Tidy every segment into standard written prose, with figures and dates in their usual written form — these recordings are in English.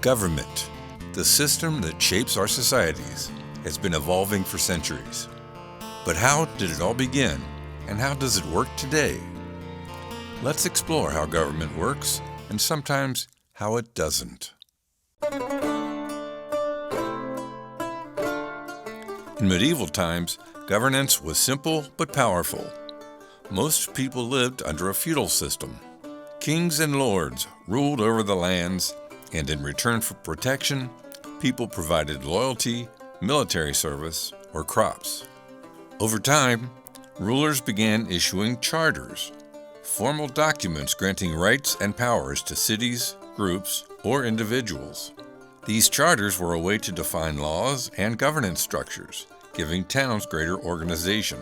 Government, the system that shapes our societies, has been evolving for centuries. But how did it all begin, and how does it work today? Let's explore how government works, and sometimes how it doesn't. In medieval times, governance was simple but powerful. Most people lived under a feudal system. Kings and lords ruled over the lands, and in return for protection, people provided loyalty, military service, or crops. Over time, rulers began issuing charters, formal documents granting rights and powers to cities, groups, or individuals. These charters were a way to define laws and governance structures, giving towns greater organization.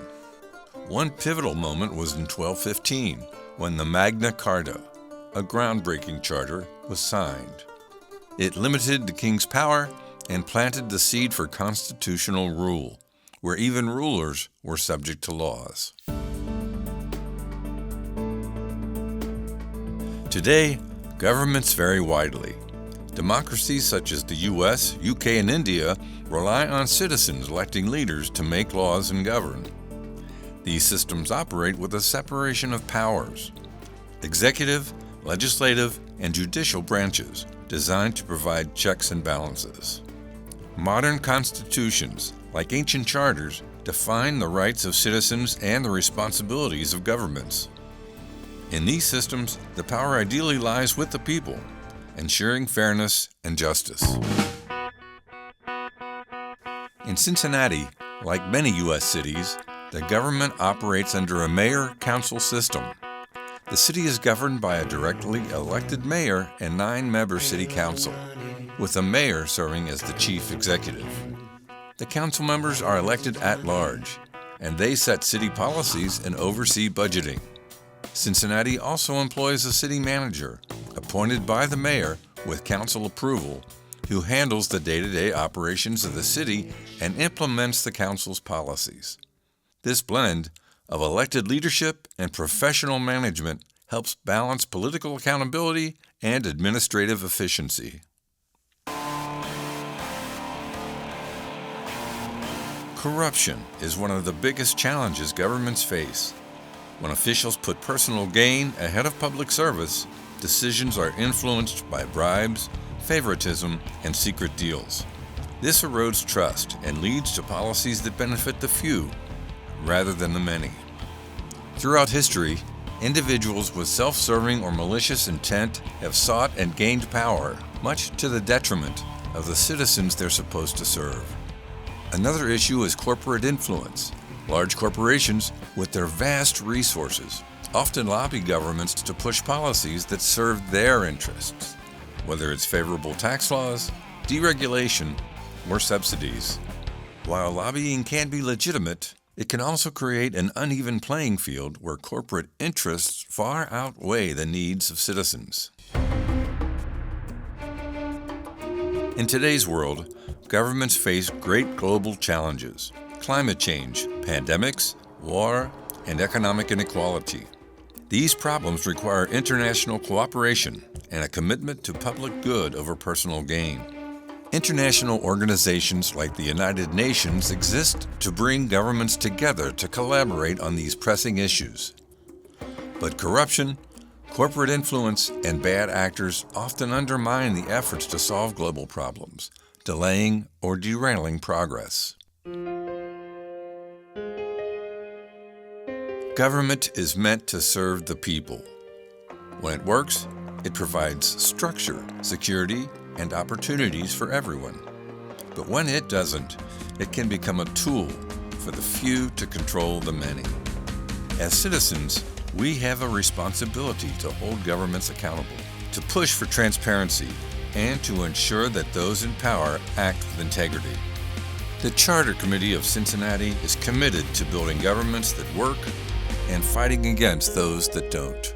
One pivotal moment was in 1215, when the Magna Carta, a groundbreaking charter, was signed. It limited the king's power and planted the seed for constitutional rule, where even rulers were subject to laws. Today, governments vary widely. Democracies such as the US, UK, and India rely on citizens electing leaders to make laws and govern. These systems operate with a separation of powers: executive, legislative, and judicial branches, designed to provide checks and balances. Modern constitutions, like ancient charters, define the rights of citizens and the responsibilities of governments. In these systems, the power ideally lies with the people, ensuring fairness and justice. In Cincinnati, like many U.S. cities, the government operates under a mayor-council system. The city is governed by a directly elected mayor and 9-member city council, with the mayor serving as the chief executive. The council members are elected at large, and they set city policies and oversee budgeting. Cincinnati also employs a city manager, appointed by the mayor with council approval, who handles the day-to-day operations of the city and implements the council's policies. This blend of elected leadership and professional management helps balance political accountability and administrative efficiency. Corruption is one of the biggest challenges governments face. When officials put personal gain ahead of public service, decisions are influenced by bribes, favoritism, and secret deals. This erodes trust and leads to policies that benefit the few rather than the many. Throughout history, individuals with self-serving or malicious intent have sought and gained power, much to the detriment of the citizens they're supposed to serve. Another issue is corporate influence. Large corporations, with their vast resources, often lobby governments to push policies that serve their interests, whether it's favorable tax laws, deregulation, or subsidies. While lobbying can be legitimate, it can also create an uneven playing field where corporate interests far outweigh the needs of citizens. In today's world, governments face great global challenges: climate change, pandemics, war, and economic inequality. These problems require international cooperation and a commitment to public good over personal gain. International organizations like the United Nations exist to bring governments together to collaborate on these pressing issues. But corruption, corporate influence, and bad actors often undermine the efforts to solve global problems, delaying or derailing progress. Government is meant to serve the people. When it works, it provides structure, security, and opportunities for everyone. But when it doesn't, it can become a tool for the few to control the many. As citizens, we have a responsibility to hold governments accountable, to push for transparency, and to ensure that those in power act with integrity. The Charter Committee of Cincinnati is committed to building governments that work and fighting against those that don't.